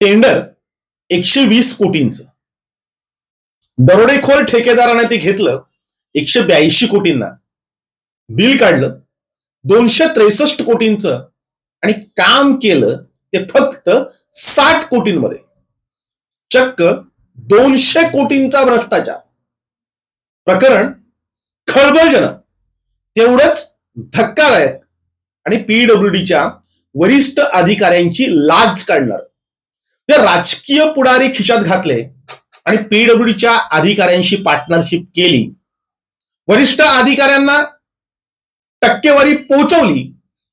Tender 120 कोटींचं. दरोडेखोर ठेकेदाराने ते घेतलं 182 कोटींना. Bill काढलं 263 कोटींचं आणि काम केलं ते फक्त 60 कोटींमध्ये. चक्क 200 कोटींचा भ्रष्टाचार. प्रकरण खळबळजनक, तेवढंच धक्कादायक आणि पीडब्ल्यूडीच्या वरिष्ठ अधिकाऱ्यांची लाज काढणार. राजकीय पुढारी खिशात घातले आणि पीडब्ल्यूडीच्या अधिकाऱ्यांशी पार्टनरशिप केली. वरिष्ठ अधिकाऱ्यांना टक्केवारी पोहोचवली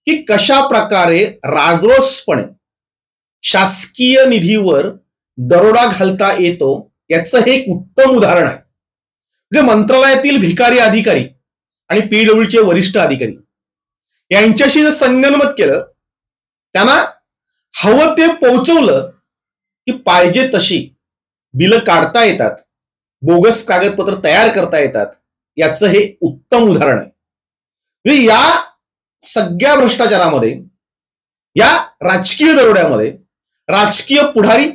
की कशा प्रकारे राजरोसपणे शासकीय निधीवर दरोडा घालता येतो याचं हे एक उत्तम उदाहरण आहे. म्हणजे मंत्रालयातील भिकारी अधिकारी आणि पीडब्ल्यूडीचे वरिष्ठ अधिकारी यांच्याशी जर संगनमत केलं, त्यांना हवं ते पोहोचवलं की पाहिजे तशी बिलं काढता येतात, बोगस कागदपत्र तयार करता येतात, याचं हे उत्तम उदाहरण आहे. म्हणजे या सगळ्या भ्रष्टाचारामध्ये, या राजकीय दरोड्यामध्ये राजकीय पुढारी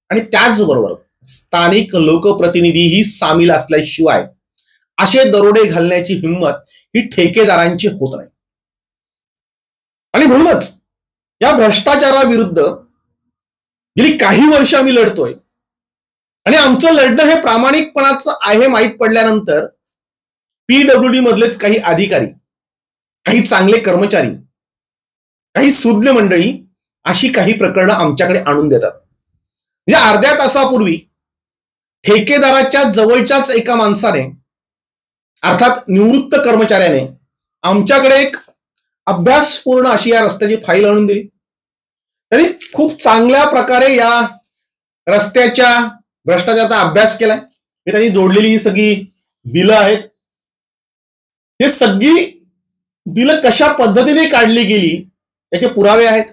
आणि त्याचबरोबर स्थानिक लोकप्रतिनिधीही सामील असल्याशिवाय असे दरोडे घालण्याची हिंमत ही ठेकेदारांची होत नाही. आणि म्हणूनच या भ्रष्टाचाराविरुद्ध गेली काही वर्ष आम्ही लढतोय आणि आमचं लढणं हे प्रामाणिकपणाचं आहे माहीत पडल्यानंतर पीडब्ल्यूडी मधलेच काही अधिकारी, काही चांगले कर्मचारी, काही सुज्ञ मंडळी अशी काही प्रकरणं आमच्याकडे आणून देतात. म्हणजे अर्ध्या तासापूर्वी ठेकेदाराच्या जवळच्याच एका माणसाने, अर्थात निवृत्त कर्मचाऱ्याने, आमच्याकडे एक अभ्यासपूर्ण अशी या रस्त्याची फाईल आणून दिली. त्यांनी खूप चांगल्या प्रकारे या रस्त्याच्या भ्रष्टाचाराचा अभ्यास केलाय. त्यांनी जोडलेली ही सगळी बिलं आहेत. हे सगळी बिलं कशा पद्धतीने काढली गेली त्याचे पुरावे आहेत.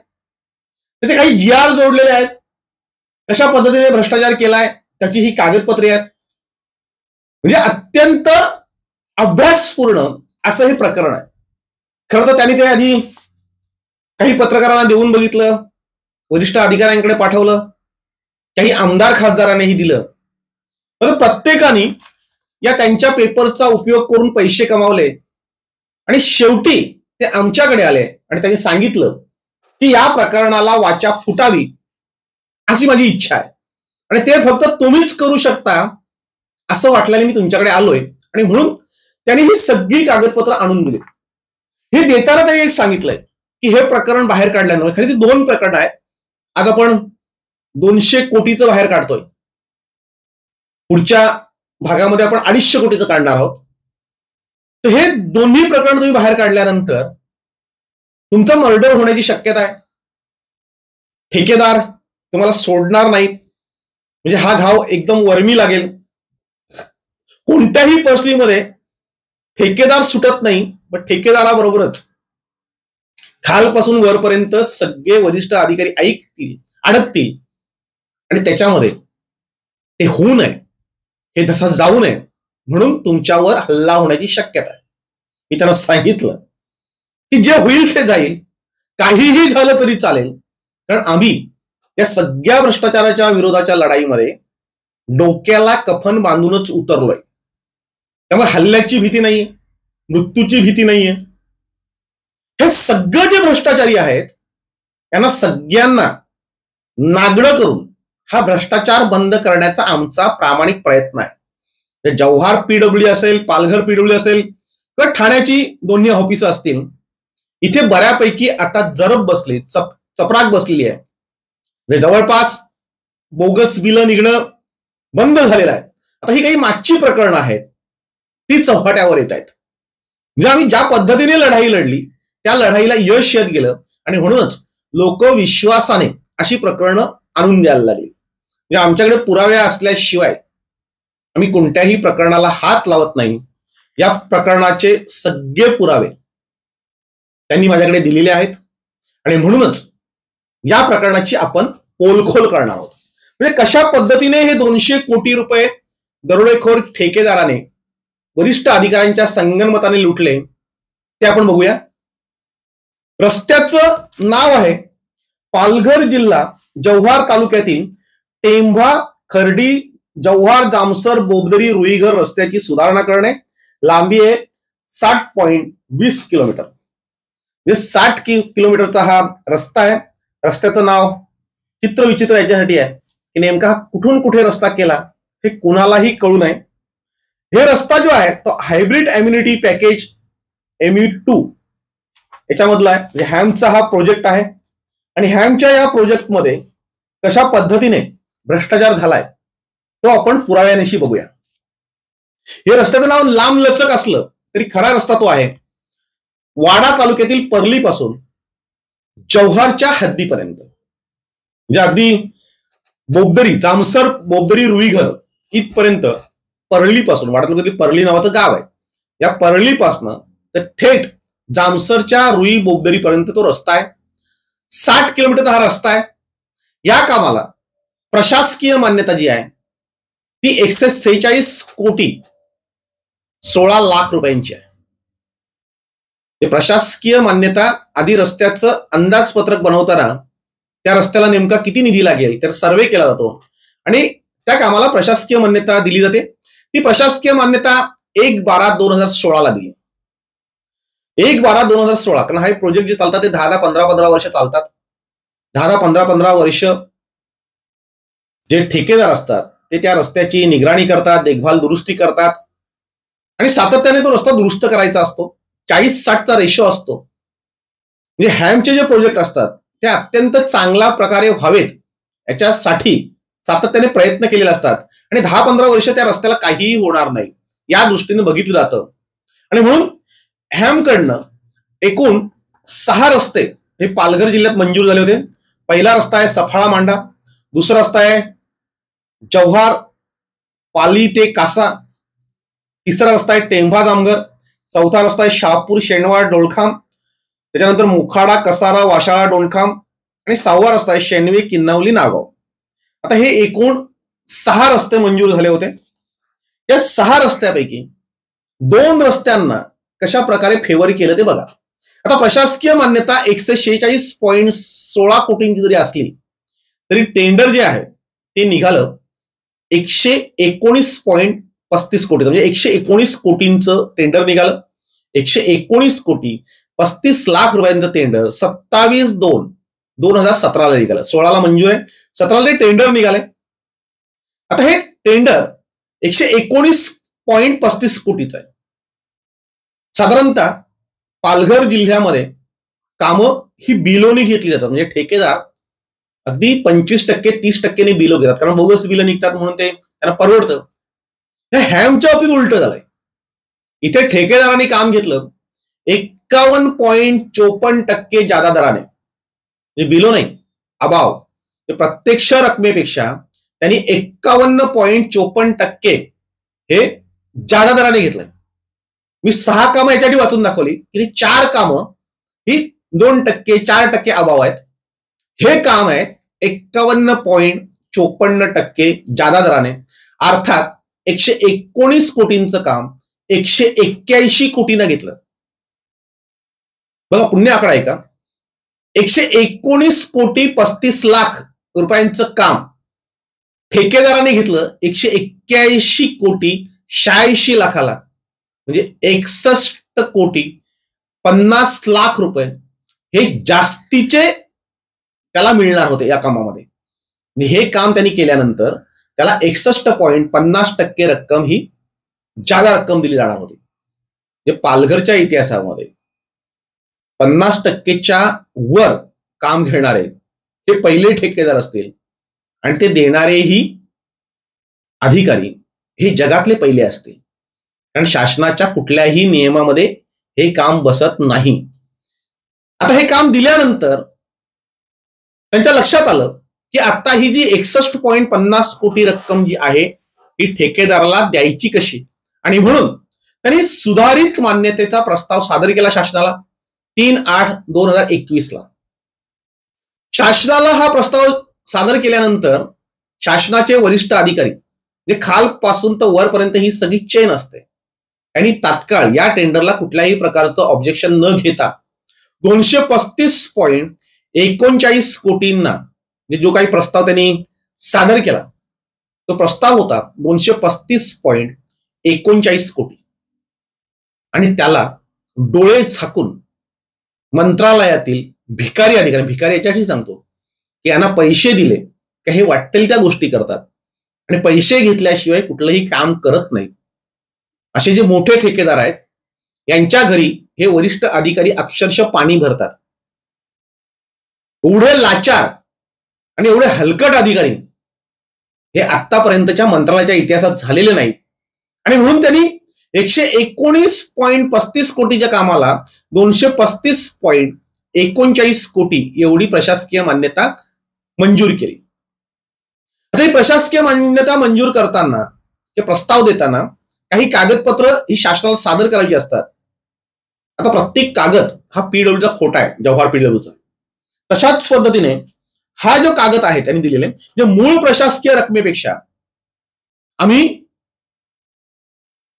त्याचे काही GR जोडलेले आहेत. कशा पद्धतीने भ्रष्टाचार केलाय त्याची ही कागदपत्रे आहेत. म्हणजे अत्यंत अभ्यासपूर्ण असं हे प्रकरण आहे. खरं तर त्यांनी ते आधी काही पत्रकारांना देऊन बघितलं, वरिष्ठ अधिकाऱ्यांकडे पाठवलं, काही आमदार खासदारांनीही दिलं. तर प्रत्येकाने या त्यांच्या पेपरचा उपयोग करून पैसे कमावले आणि शेवटी ते आमच्याकडे आले आणि त्यांनी सांगितलं की या प्रकरणाला वाचा फुटावी अशी माझी इच्छा आहे आणि ते फक्त तुम्हीच करू शकता असं वाटल्याने मी तुमच्याकडे आलोय. आणि म्हणून त्यांनी ही सगळी कागदपत्र आणून दिली. हे देताना त्यांनी एक सांगितलंय की हे प्रकरण बाहेर काढल्यानं, खरी ती 2 प्रकरण आहेत. आज आपण 200 कोटीचं बाहेर काढतोय. पुढच्या भागामध्ये आपण 250 कोटीचं काढणार आहोत. तर हे दोन्ही प्रकरण तुम्ही बाहेर काढल्यानंतर तुमचं मर्डर होण्याची शक्यता आहे. ठेकेदार तुम्हाला सोडणार नाहीत. म्हणजे हा घाव एकदम वर्मी लागेल. कोणत्याही परिस्थितीमध्ये ठेकेदार सुटत नाही, पण ठेकेदाराबरोबरच खालपासून वरपर्यंत सगळे वरिष्ठ अधिकारी ऐकतील, अडकतील आणि त्याच्यामध्ये ते होऊ नये, हे तसा जाऊ नये म्हणून तुमच्यावर हल्ला होण्याची शक्यता आहे. मी त्यांना सांगितलं की जे होईल ते जाईल, काहीही झालं तरी चालेल, कारण आम्ही या सगळ्या भ्रष्टाचाराच्या विरोधाच्या लढाईमध्ये डोक्याला कफन बांधूनच उतरलोय. त्यामुळे हल्ल्याची भीती नाहीये, मृत्यूची भीती नाहीये. हे सगळं जे भ्रष्टाचारी आहेत यांना सगळ्यांना नागडं करून हा भ्रष्टाचार बंद करण्याचा आमचा प्रामाणिक प्रयत्न आहे. जव्हार पीडब्ल्यूडी असेल, पालघर पीडब्ल्यूडी असेल किंवा ठाण्याची दोन्ही ऑफिस असतील, इथे बऱ्यापैकी आता जरब बसली, चपराक बसलेली आहे. जवळपास बोगस बिलं निघणं बंद झालेलं आहे. आता ही काही मागची प्रकरणं आहेत ती चौफाट्यावर येत आहेत. म्हणजे आम्ही ज्या पद्धतीने लढाई लढली त्या लढाईला यश येत गेलं आणि म्हणूनच लोक विश्वासाने अशी प्रकरणं आणून द्यायला लागली. म्हणजे आमच्याकडे पुरावे असल्याशिवाय आम्ही कोणत्याही प्रकरणाला हात लावत नाही. या प्रकरणाचे सगळे पुरावे त्यांनी माझ्याकडे दिलेले आहेत आणि म्हणूनच या प्रकरणाची आपण पोलखोल करणार आहोत. म्हणजे कशा पद्धतीने हे 200 कोटी रुपये दरोडेखोर ठेकेदाराने वरिष्ठ अधिकाऱ्यांच्या संगनमताने लुटले ते आपण बघूया. रस्त्याचं नाव आहे पालघर जिल्हा जव्हार तालुक्यातील टेंभा खर्डी जव्हार जामसर बोगदरी रुईघर रस्त्याची सुधारणा करणे. लांबी आहे 60.20 किलोमीटर. 60 किलोमीटरचा हा रस्ता आहे. रस्त्याचं नाव चित्रविचित्र याच्यासाठी आहे की नेमका कुठून कुठे रस्ता केला हे कुणालाही कळू नये. हे रस्ता जो आहे तो हायब्रिड एम्युनिटी पॅकेज MU2 याच्यामधला आहे. म्हणजे हॅमचा हा प्रोजेक्ट आहे आणि हॅमच्या या प्रोजेक्टमध्ये कशा पद्धतीने भ्रष्टाचार झालाय तो आपण पुराव्यानिशी बघूया. हे रस्त्याचं नाव लांब लचक असलं तरी खरा रस्ता तो आहे वाडा तालुक्यातील पर्लीपासून जव्हारच्या हद्दीपर्यंत. म्हणजे अगदी बोगदरी जामसर बोगदरी रुईघर इथपर्यंत परळीपासून, वाडा तालुक्यातील परळी नावाचं गाव आहे, या परळीपासून तर थेट जामसरच्या रुई बोगदरी पर्यंत तो रस्ता आहे. 60 किलोमीटरचा हा रस्ता आहे. या कामाला प्रशासकीय मान्यता जी आहे ती 146 कोटी 16 लाख रुपयांची आहे. प्रशासकीय मान्यता आधी रस्त्याचं अंदाजपत्रक बनवताना त्या रस्त्याला नेमका किती निधी लागेल तर सर्वे केला जातो आणि त्या कामाला प्रशासकीय मान्यता दिली जाते. ती प्रशासकीय मान्यता 1/12/2016 ला दिली. 1/12/2016 कारण हा प्रोजेक्ट जे चालतात ते 10-15 वर्ष चालतात. 10-15 वर्ष जे ठेकेदार असतात ते त्या रस्त्याची निगराणी करतात, देखभाल दुरुस्ती करतात आणि सातत्याने तो रस्ता दुरुस्त करायचा असतो. 40-60चा रेशो असतो. म्हणजे हॅमचे जे प्रोजेक्ट असतात ते अत्यंत चांगल्या प्रकारे व्हावेत याच्यासाठी सातत्याने प्रयत्न केलेले असतात आणि 10-15 वर्ष त्या रस्त्याला काहीही होणार नाही या दृष्टीने बघितलं जातं. आणि म्हणून हॅमकडनं एकूण 6 रस्ते हे पालघर जिल्ह्यात मंजूर झाले होते. पहिला रस्ता आहे सफाळा मांडा, दुसरा रस्ता आहे जव्हार पाली ते कासा, तिसरा रस्ता आहे टेंभा जामगर, चौथा रस्ता आहे शहापूर शेनवाड डोळखाम, त्याच्यानंतर मुखाडा कसारा वाशाळा डोळखाम आणि 6वा रस्ता आहे शेनवे किन्नावली नागाव. आता हे एकूण 6 रस्ते मंजूर झाले होते. या 6 रस्त्यापैकी 2 रस्त्यांना कशा प्रकारे फेवर केलं ते बघा. आता प्रशासकीय मान्यता 146.16 कोटींची जरी असली तरी टेंडर जे आहे ते निघालं 119.35 कोटी, म्हणजे 119 कोटींचं टेंडर निघालं. 119 कोटी 35 लाख रुपयांचं टेंडर 27/2/2017 ला निघालं. 16 ला मंजूर आहे, 17 ला टेंडर निघाले. आता हे टेंडर 119.35 कोटीचं आहे. साधारणतः पालघर जिल्ह्यामध्ये कामं ही बिलोनी घेतली जातात. म्हणजे ठेकेदार अगदी 25% 30% बिलो घेतात कारण बोगस बिलं निघतात म्हणून ते त्यांना परवडतं. हॅमच्या बाबतीत उलट झालंय. इथे ठेकेदारांनी काम घेतलं 51.54% जादा दराने. बिलो नाही, अभाव. प्रत्यक्ष रकमेपेक्षा त्यांनी 51.54% हे जादा दराने घेतलंय. मी 6 कामं याच्यासाठी वाचून दाखवली की 4 कामं ही 2% 4% अभाव आहेत. हे काम आहे 51.54% जादा दराने, अर्थात 119 कोटींचं काम 181 कोटीनं घेतलं. बघा पुण्य आकडा आहे का. 119 कोटी 35 लाख रुपयांचं काम ठेकेदाराने घेतलं 181 कोटी 86 लाखाला, म्हणजे 61 कोटी 50 लाख रुपये हे जास्तीचे त्याला मिळणार होते या कामामध्ये. हे काम त्यांनी केल्यानंतर त्याला 61.50% रक्कम ही जादा रक्कम दिली जाणार होती. पालघरच्या इतिहासामध्ये 50%च्या वर काम घेणारे हे पहिले ठेकेदार असतील आणि ते देणारेही अधिकारी हे जगातले पहिले असतील. कारण शासनाच्या कुठल्याही नियमामध्ये हे काम बसत नाही. आता हे काम दिल्यानंतर त्यांच्या लक्षात आलं की आता ही जी 61.50 कोटी रक्कम जी आहे ही ठेकेदाराला द्यायची कशी, आणि म्हणून त्यांनी सुधारित मान्यतेचा प्रस्ताव सादर केला शासनाला 3/8/2021 ला. शासनाला हा प्रस्ताव सादर केल्यानंतर शासनाचे वरिष्ठ अधिकारी जे खालपासून तर वरपर्यंत ही सगळी चेन असते आणि तात्काळ या टेंडरला कुठल्याही प्रकारचं ऑब्जेक्शन न घेता 235.39 कोटींना जो काही प्रस्ताव त्यांनी सादर केला तो प्रस्ताव होता 235.39 कोटी. आणि त्याला डोळे झाकून मंत्रालयातील भिकारी अधिकारी याच्याशी सांगतो की यांना पैसे दिले का हे वाटेल त्या गोष्टी करतात आणि पैसे घेतल्याशिवाय कुठलंही काम करत नाही. असे जे मोठे ठेकेदार आहेत यांच्या घरी हे वरिष्ठ अधिकारी अक्षरशः पाणी भरतात. एवढे लाचार आणि एवढे हलकट अधिकारी हे आतापर्यंतच्या मंत्रालयाच्या इतिहासात झालेले नाहीत. आणि म्हणून त्यांनी 119.35 कोटीच्या कामाला 235.39 कोटी एवढी प्रशासकीय मान्यता मंजूर केली. आता ही प्रशासकीय मान्यता मंजूर करताना प्रस्ताव देताना काही कागदपत्र ही शासनाला सादर करायची असतात. आता प्रत्येक कागद हा पीडब्ल्यूचा खोटा आहे, जव्हार पीडब्ल्यूचा. तशाच पद्धतीने हा जो कागद आहे त्यांनी दिलेले जे मूळ प्रशासकीय रकमेपेक्षा आम्ही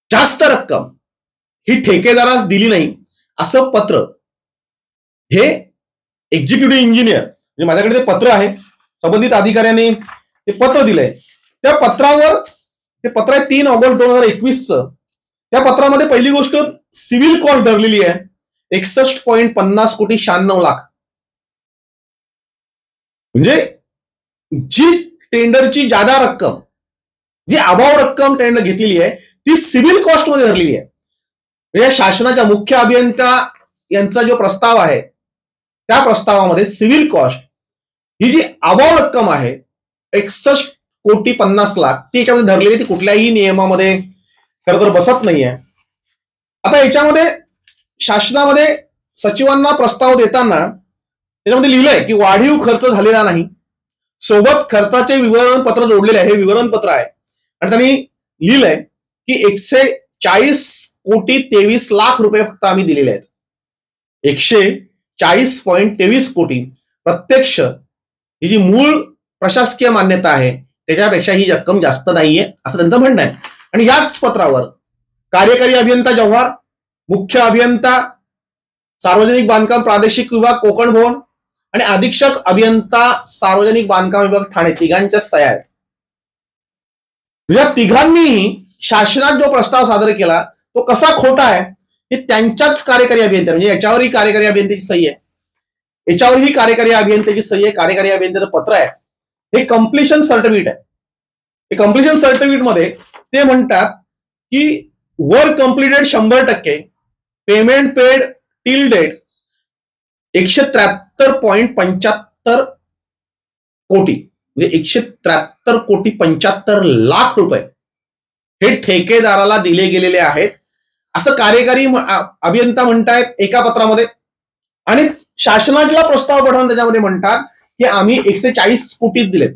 जास्त रक्कम ही ठेकेदारास दिली नाही असं पत्र हे एक्झिक्युटिव्ह इंजिनियर म्हणजे माझ्याकडे ते पत्र आहे, संबंधित अधिकाऱ्यांनी ते पत्र दिलंय. त्या पत्रावर ते पत्र आहे 3 ऑगस्ट 2021चं. त्या पत्रामध्ये पहिली गोष्ट सिव्हिल कॉस्ट धरलेली आहे 61.50 कोटी 96 लाख. म्हणजे जी टेंडरची जादा रक्कम जी अभाव रक्कम टेंडर घेतलेली आहे ती सिव्हिल कॉस्ट मध्ये धरलेली आहे. म्हणजे शासनाच्या मुख्य अभियंता यांचा जो प्रस्ताव आहे त्या प्रस्तावामध्ये सिव्हिल कॉस्ट ही जी अभाव रक्कम आहे 61.50 कोटी ती याच्यामध्ये धरलेली, ती कुठल्याही नियमामध्ये खरं तर बसत नाहीये. आता याच्यामध्ये शासनामध्ये सचिवांना प्रस्ताव देताना त्याच्यामध्ये लिहिलंय की वाढीव खर्च झालेला नाही, सोबत खर्चाचे विवरणपत्र जोडलेले आहे. हे विवरणपत्र आहे आणि त्यांनी लिहिलंय की 140.23 लाख रुपये फक्त आम्ही दिलेले आहेत. 140.23 कोटी प्रत्यक्ष ही जी मूळ प्रशासकीय मान्यता आहे त्याच्यापेक्षा ही रक्कम जास्त नाहीये असं त्यांचं म्हणणं आहे. आणि याच पत्रावर कार्यकारी अभियंता जव्हार, मुख्य अभियंता सार्वजनिक बांधकाम प्रादेशिक विभाग कोकण भवन आणि अधीक्षक अभियंता सार्वजनिक बांधकाम विभाग ठाणे तिघांच्या सह्या आहेत. या तिघांनी शासनात जो प्रस्ताव सादर केला तो कसा खोटा आहे हे त्यांच्याच कार्यकारी अभियंता म्हणजे याच्यावरही कार्यकारी अभियंत्याची सही आहे, याच्यावरही कार्यकारी अभियंत्याची सही आहे, कार्यकारी अभियंत्याचं पत्र आहे. हे कम्प्लिशन सर्टिफिकेट आहे. हे कम्प्लिशन सर्टिफिकेट मध्ये ते म्हणतात की work completed 100%, payment paid till date 173.75 crore म्हणजे 173.75 लाख रुपये हे ठेकेदाराला दिले गेलेले आहेत असं कार्यकारी अभियंता म्हणतायत एका पत्रामध्ये. आणि शासनाला प्रस्ताव पाठवून त्याच्यामध्ये म्हणतात की आम्ही 140 कोटीच दिलेत.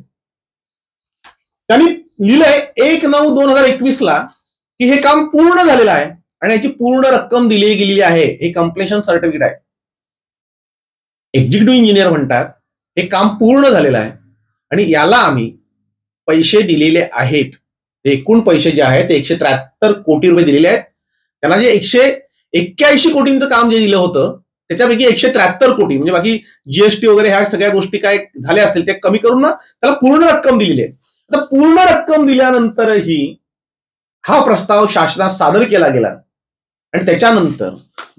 त्यांनी लिहिलंय 1/9/2021 की हे काम पूर्ण झालेलं आहे आणि याची पूर्ण रक्कम दिली गेलेली आहे. हे कम्प्लिशन सर्टिफिकेट आहे. एक्झिक्युटिव्ह इंजिनियर म्हणतात हे काम पूर्ण झालेलं आहे आणि याला आम्ही पैसे दिलेले आहेत. एकूण पैसे जे आहेत ते 173 कोटी रुपये दिलेले आहेत. त्यांना जे 181 कोटींचं काम जे दिलं होतं त्याच्यापैकी 173 कोटी म्हणजे बाकी जीएसटी वगैरे ह्या सगळ्या गोष्टी काय झाल्या असतील ते कमी करून ना त्याला पूर्ण रक्कम दिलेली आहे. आता पूर्ण रक्कम दिल्यानंतरही हा प्रस्ताव शासनात सादर केला गेला आणि त्याच्यानंतर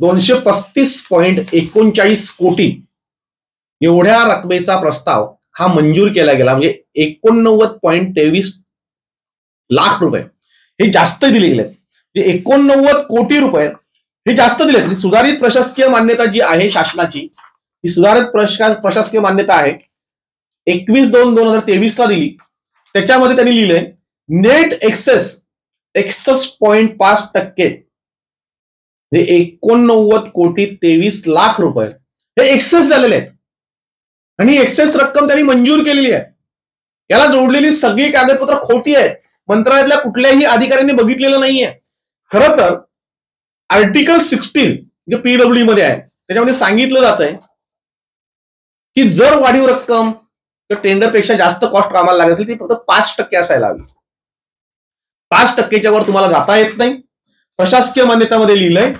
235.39 कोटी एवढ्या रकमेचा प्रस्ताव हा मंजूर केला गेला. म्हणजे 89.23 लाख रुपये हे जास्त दिले गेलेत. 89 कोटी रुपये हे जास्त दिलेत. सुधारित प्रशासकीय मान्यता जी आहे शासनाची ही सुधारित प्रशासकीय मान्यता आहे 21/2/2023 दिली. त्याच्यामध्ये त्यांनी लिहिलंय नेट एक्सेस 61.5% हे 89.23 लाख रुपये हे एक्सेस झालेले आहेत आणि एक्सेस रक्कम त्यांनी मंजूर केलेली आहे. याला जोडलेली सगळी कागदपत्र खोटी आहेत. मंत्रालयातल्या कुठल्याही अधिकाऱ्यांनी बघितलेलं नाहीये. खरं तर आर्टिकल 16 जे पीडब्ल्यू मध्ये आहे त्याच्यामध्ये सांगितलं जात आहे की जर वाढीव रक्कम टेंडरपेक्षा जास्त कॉस्ट कामाला लागत असेल ती फक्त 5% असायला हवी. 5%च्या वर तुम्हाला जाता येत नाही. प्रशासकीय मान्यतामध्ये लिहिलंय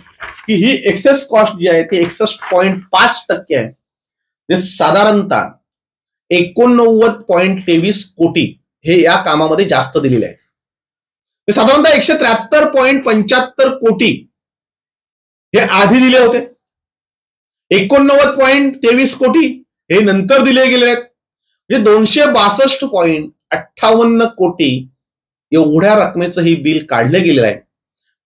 की ही एक्सेस कॉस्ट जी आहे ती 61.5% आहे. साधारणतः 89.23 कोटी हे या कामामध्ये जास्त दिलेले आहेत. साधारणतः 173.75 कोटी हे आधी दिले होते. 89.23 कोटी हे नंतर दिले गेले आहेत. म्हणजे 262.58 कोटी एवढ्या रकमेचं ही बिल काढलं गेलेलं आहे.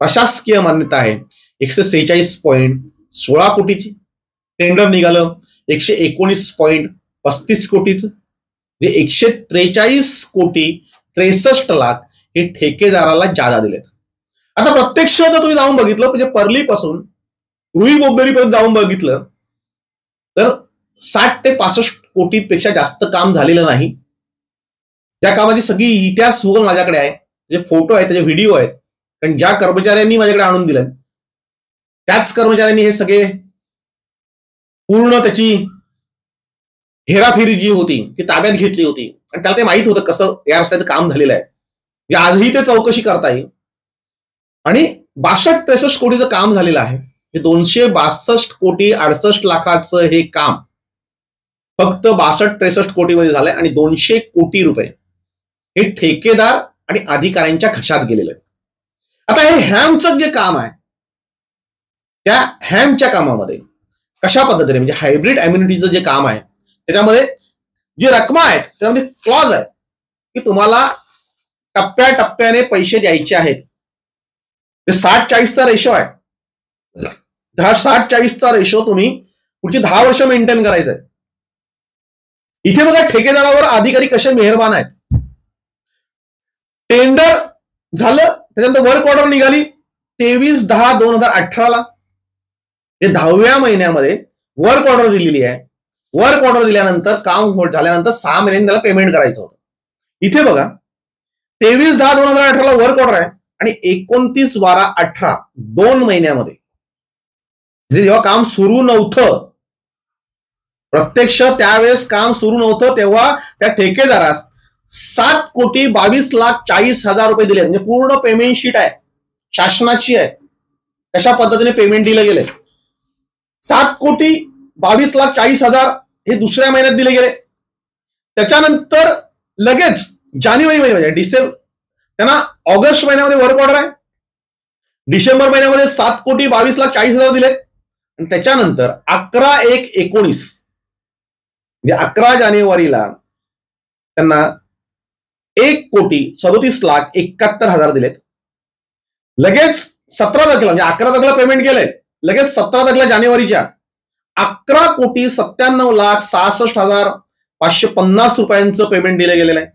प्रशासकीय मान्यता आहे 146.16 कोटीची. टेंडर निघालं 119.35 कोटीचं. म्हणजे 143.63 हे ठेकेदाराला जादा दिलेत. आता प्रत्यक्ष जर तुम्ही जाऊन बघितलं म्हणजे पर्लीपासून रुई बोगदरीपर्यंत जाऊन बघितलं तर 60 ते 65 कोटीपेक्षा जास्त काम झालेलं नाही. त्या कामाची सगळी इतिहास माझ्याकडे आहे, जे फोटो आहेत, त्याचे व्हिडिओ आहेत. कारण ज्या कर्मचाऱ्यांनी माझ्याकडे आणून दिलं त्याच कर्मचाऱ्यांनी हे सगळे पूर्ण त्याची हेराफेरी जी होती ती ताब्यात घेतली होती आणि त्याला ते माहित होतं कसं या रस्त्याचं काम झालेलं आहे. आजही ते चौकशी करता येईल. आणि 62-63 कोटीचं काम झालेलं आहे. हे 262.68 हे काम फक्त 62-63 कोटीमध्ये झालंय आणि 200 कोटी रुपये हे ठेकेदार आणि अधिकाऱ्यांच्या खिशात गेलेलं आहे. आता हे हॅमचं जे काम आहे त्या हॅमच्या कामामध्ये कशा पद्धतीने म्हणजे हायब्रिड अम्युनिटीचं जे काम आहे त्याच्यामध्ये जी रक्कम आहेत त्याच्यामध्ये क्लॉज आहे की तुम्हाला टप्प्याटप्प्याने पैसे द्यायचे आहेत. 60-40चा रेशो आहे. 60-40चा रेशो तुम्ही पुढची 10 वर्ष मेंटेन करायचं आहे. इथे बघा ठेकेदारावर अधिकारी कसे मेहरबान आहेत. टेंडर झालं त्याच्यानंतर वर्क ऑर्डर निघाली 23/10/2018 हे 10व्या महिन्यामध्ये वर्क ऑर्डर दिलेली आहे. वर्क ऑर्डर दिल्यानंतर काम झाल्यानंतर 6 महिन्यांनी त्याला पेमेंट करायचं होतं. इथे बघा 23/10/2018 वर्क ऑर्डर आहे आणि 29/12/18 2 महिन्यामध्ये म्हणजे जेव्हा काम सुरू नव्हतं प्रत्यक्ष त्यावेळेस काम सुरू नव्हतं तेव्हा त्या ठेकेदारास 7,22,40,000 रुपये दिले. म्हणजे पूर्ण पेमेंट शीट आहे, शासनाची आहे, कशा पद्धतीने पेमेंट दिलं गेले. 7,22,40,000 हे दुसऱ्या महिन्यात दिले गेले. त्याच्यानंतर लगेच जानेवारी महिन्यामध्ये डिसेंबर त्यांना ऑगस्ट महिन्यामध्ये वर्क ऑर्डर आहे. डिसेंबर महिन्यामध्ये 7,22,40,000 दिले आणि त्याच्यानंतर 11/1/19 म्हणजे 11 जानेवारीला त्यांना 1,37,71,000 दिलेत. लगेच 17 तारखेला म्हणजे 11 तारखेला पेमेंट केलंय. लगेच 17 तारखेला जानेवारीच्या 11,67,66,550 रुपयांचं पेमेंट दिलं गेलेलं आहे.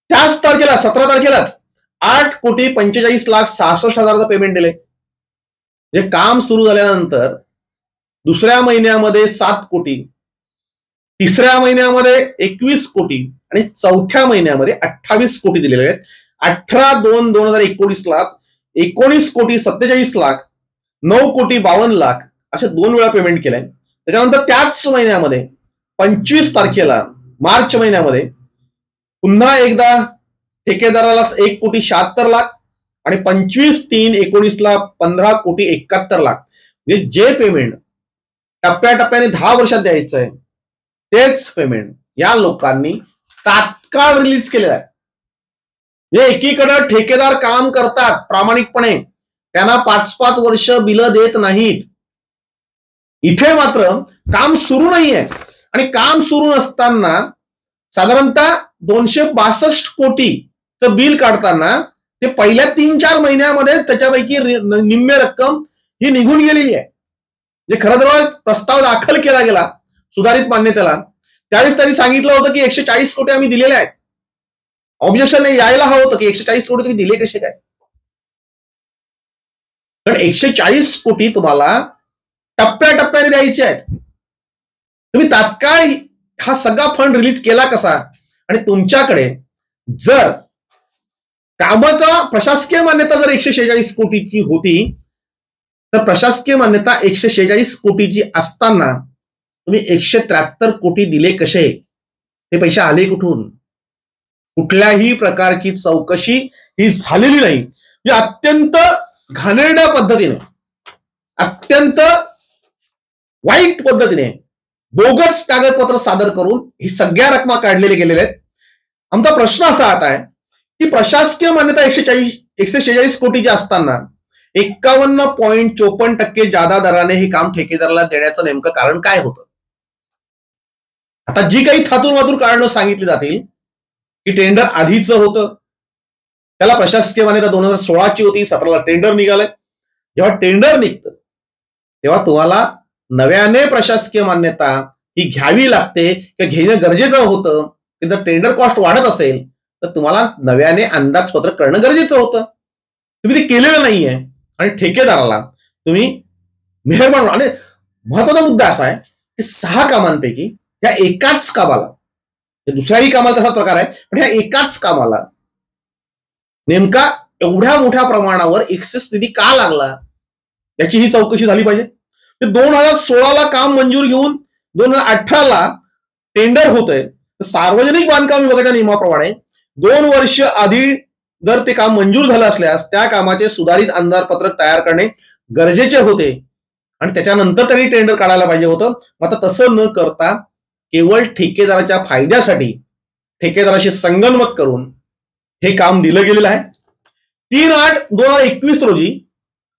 त्याच तारखेला 17 तारखेलाच 8,45,66,000 पेमेंट दिले. म्हणजे काम सुरू झाल्यानंतर दुसऱ्या महिन्यामध्ये 7 कोटी, तिसऱ्या महिन्यामध्ये 21 कोटी आणि चौथ्या महिन्यामध्ये 28 कोटी दिलेले आहेत. 18/2/2019 19,47,00,000 9,52,00,000 असे 2 वेळा पेमेंट केलंय. त्याच्यानंतर त्याच महिन्यामध्ये 25 तारखेला मार्च महिन्यामध्ये पुन्हा एकदा ठेकेदाराला 1,76,00,000 आणि 25/3/19 15,71,00,000 म्हणजे जे पेमेंट टप्प्याटप्प्याने 10 वर्षात द्यायचं आहे तेच पेमेंट या लोकांनी तात्काळ रिलीज केलेलं आहे. म्हणजे एकीकडे ठेकेदार काम करतात प्रामाणिकपणे, त्यांना 5-5 वर्ष बिलं देत नाहीत. इथे मात्र काम सुरू नाहीये आणि काम सुरू नसताना साधारणतः 262 कोटी तर बिल काढताना ते पहिल्या 3-4 महिन्यामध्ये त्याच्यापैकी निम्मे रक्कम ही निघून गेलेली आहे. जे खरं तर प्रस्ताव दाखल केला गेला सुधारित मान्यतेला त्यावेळेस त्यांनी सांगितलं होतं की 140 कोटी आम्ही दिलेले आहेत. ऑब्जेक्शन यायला हवं होतं की 140 कोटी तुम्ही दिले कसे काय. कारण 140 कोटी तुम्हाला टप्प्याटप्प्याने द्यायचे आहेत. तुम्ही तात्काळ हा सगळा फंड रिलीज केला कसा. आणि तुमच्याकडे जर कामाचा प्रशासकीय मान्यता जर 146 कोटीची होती तर प्रशासकीय मान्यता 146 कोटीची असताना तुम्ही 173 कोटी दिले कसे. ते पैसे आले कुठून. कुठल्याही प्रकारची चौकशी ही झालेली नाही. म्हणजे अत्यंत घाणेरड्या पद्धतीने, अत्यंत वाईट पद्धतीने बोगस कागदपत्र सादर करून ही सगळ्या रकमा काढलेल्या गेलेल्या आहेत. आमचा प्रश्न असा आता आहे की प्रशासकीय मान्यता 146 कोटी जे असताना 51.54% जादा दराने हे काम ठेकेदाराला देण्याचं नेमकं कारण काय होतं? आता जी काही थातूरमातूर कारणं सांगितली जातील की टेंडर आधीचं होतं, त्याला प्रशासकीय मान्यता 2016ची होती, 17ला टेंडर निघालंय. जेव्हा टेंडर निघतं तेव्हा तुम्हाला नव्याने प्रशासकीय मान्यता ही घ्यावी लागते किंवा घेणं गरजेचं होतं. जर टेंडर कॉस्ट वाढत असेल तर तुम्हाला नव्याने अंदाजपत्रक करणं गरजेचं होतं. तुम्ही ते केलेलं नाहीये आणि ठेकेदाराला तुम्ही मेहरबान. आणि महत्वाचा मुद्दा असा आहे की 6 कामांपैकी ह्या एकाच कामाला, दुसऱ्याही कामाला तसा प्रकार आहे, पण ह्या एकाच कामाला नेमका एवढ्या मोठ्या प्रमाणावर एक्सेस निधी का लागला याची ही चौकशी झाली पाहिजे. 2016ला काम मंजूर घेऊन 2018ला टेंडर होतंय. सार्वजनिक बांधकाम विभागाच्या नियमाप्रमाणे 2 वर्ष आधी जर ते काम मंजूर झालं असल्यास त्या कामाचे सुधारित अंदाजपत्रक तयार करणे गरजेचे होते आणि त्याच्यानंतर त्यांनी टेंडर काढायला पाहिजे होतं. मात्र तसं न करता केवळ ठेकेदाराच्या फायद्यासाठी ठेकेदाराशी संगनमत करून हे काम दिलं गेलेलं आहे. 3/8/2021 रोजी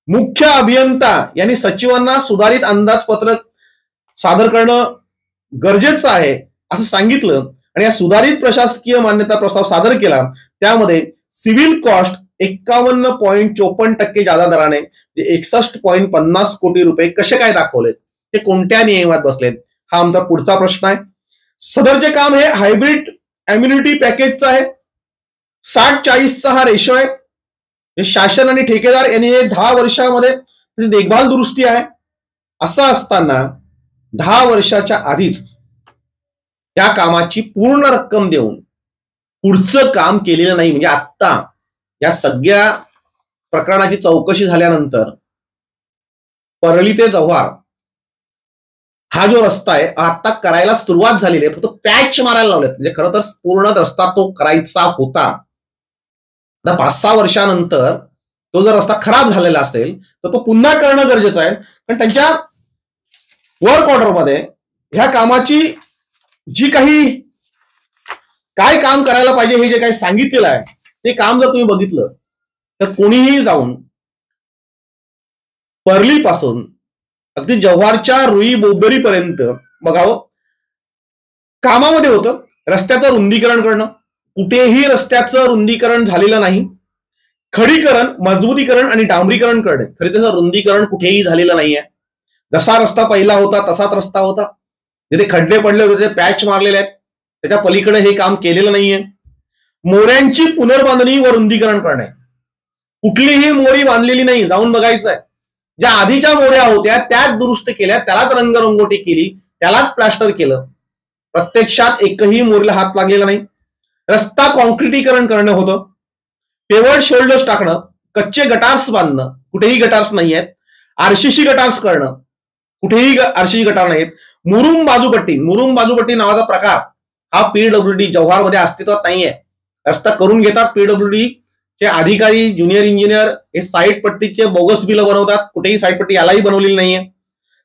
मुख्य अभियंता यांनी सचिवांना सुधारित अंदाजपत्रक सादर करणं गरजेचं आहे असं सांगितलं आणि या सुधारित प्रशासकीय मान्यता प्रस्ताव सादर केला. त्यामध्ये सिव्हिल कॉस्ट 51.54% जादा दराने 61.50 कोटी रुपये कसे काय दाखवलेत, ते कोणत्या नियमात बसलेत, हा आमचा पुढचा प्रश्न आहे. सदरचे काम हे हायब्रिड एम्युनिटी पॅकेजचं आहे. 60-40चा हा रेशो आहे. शासन आणि ठेकेदार यांनी 10 वर्षामध्ये देखभाल दुरुस्ती आहे. असं असताना 10 वर्षाच्या आधीच त्या कामाची पूर्ण रक्कम देऊन पुढचं काम केलेलं नाही. म्हणजे आता या सगळ्या प्रकरणाची चौकशी झाल्यानंतर परळी ते जव्हार हा जो रस्ता आहे आता करायला सुरुवात झालेली आहे, फक्त पॅच मारायला लावलेत. म्हणजे खरं तर पूर्ण रस्ता तो करायचा होता. आता 5-6 वर्षानंतर तो जर रस्ता खराब झालेला असेल तर तो पुन्हा करणं गरजेचं आहे. पण त्यांच्या वर्क ऑर्डरमध्ये ह्या कामाची जी काही काय काम करायला पाहिजे हे जे काही सांगितलेलं आहे ते काम जर तुम्ही बघितलं तर कोणीही जाऊन परलीपासून अगदी जव्हारच्या रुई बोबेरीपर्यंत बघावं. कामामध्ये होतं रस्त्याचं रुंदीकरण करणं. कुठेही रस्त्याचं रुंदीकरण झालेलं नाही. खडीकरण, मजबूतीकरण आणि डांबरीकरण करणे. खरी त्याचं रुंदीकरण कुठेही झालेलं नाहीये. जसा रस्ता पहिला होता तसाच रस्ता होता. जिथे खड्डे पडले होते ते पॅच मारलेले आहेत. त्याच्या पलीकडे हे काम केलेलं नाहीये. मोऱ्यांची पुनर्बांधणी व रुंदीकरण करणे. कुठलीही मोरी बांधलेली नाही, जाऊन बघायचं आहे. ज्या आधीच्या मोऱ्या होत्या त्याच दुरुस्त केल्या, त्यालाच रंगरंगोटी केली, त्यालाच प्लास्टर केलं. प्रत्यक्षात एकही मोरीला हात लागलेला नाही. रस्ता कॉन्क्रिटीकरण करणं होतं. पेवर्ड शोल्डर्स टाकणं, कच्चे गटार्स बांधणं, कुठेही गटार्स नाही आहेत. आरसीसी गटार्स करणं, कुठेही आरसीसी गटार नाहीत. मुरुम बाजूपट्टी नावाचा प्रकार हा पीडब्ल्यूडी जव्हारमध्ये अस्तित्वात नाहीये. रस्ता करून घेतात पीडब्ल्यूडी चे अधिकारी, ज्युनियर इंजिनियर, हे साईड पट्टीचे बोगस बिल बनवतात. कुठेही साईड पट्टी यालाही बनवलेली नाहीये.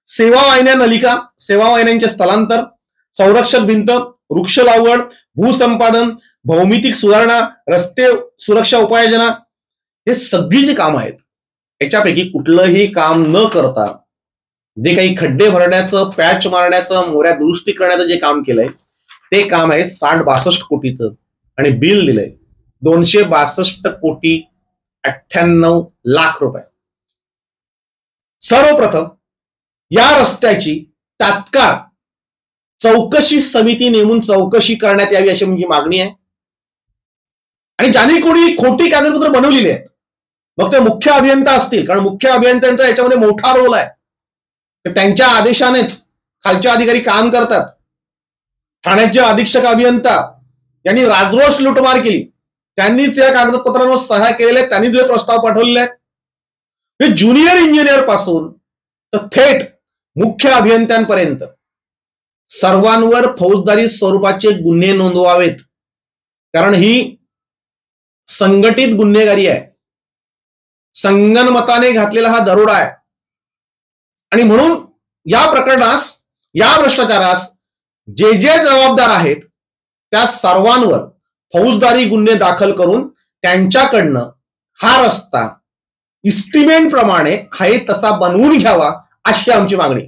सेवा वाहिन्या नलिका, सेवा वाहिन्यांचे स्थलांतर, संरक्षक भिंत, वृक्ष लागवड, भूसंपादन, भौमितिक सुधारणा, रस्ते सुरक्षा उपाययोजना, हे सगळी जी कामं आहेत याच्यापैकी कुठलंही काम न करता जे काही खड्डे भरण्याचं, पॅच मारण्याचं, मोऱ्या दुरुस्ती करण्याचं जे काम केलंय ते काम आहे 60-62 कोटीचं आणि बिल दिलंय 262 कोटी 98 लाख रुपये. सर्वप्रथम या रस्त्याची तात्काळ चौकशी समिती नेमून चौकशी करण्यात यावी अशी म्हणजे मागणी आहे. आणि ज्यांनी कोणी खोटी कागदपत्र बनवलेली आहेत, मग ते मुख्य अभियंता असतील, कारण मुख्य अभियंत्यांचा याच्यामध्ये मोठा रोल आहे. त्यांच्या आदेशानेच खालच्या अधिकारी काम करतात. ठाण्याचे अधीक्षक अभियंता यांनी राजरोस लुटमार केली, त्यांनीच या कागदपत्रांवर सह्या केलेल्या आहेत, त्यांनी जे प्रस्ताव पाठवलेले आहेत. ज्युनियर इंजिनियर पासून तर थेट मुख्य अभियंत्यांपर्यंत सर्वांवर फौजदारी स्वरूपाचे गुन्हे नोंदवावेत, कारण ही संघटित गुन्हेगारी आहे. संगनमताने घातलेला हा दरोडा आहे आणि म्हणून या प्रकरणास या भ्रष्टाचारास जे जे जबाबदार आहेत त्या सर्वांवर फौजदारी गुन्हे दाखल करून त्यांच्याकडनं हा रस्ता इस्टिमेट प्रमाणे आहे तसा बनवून घ्यावा अशी आमची मागणी.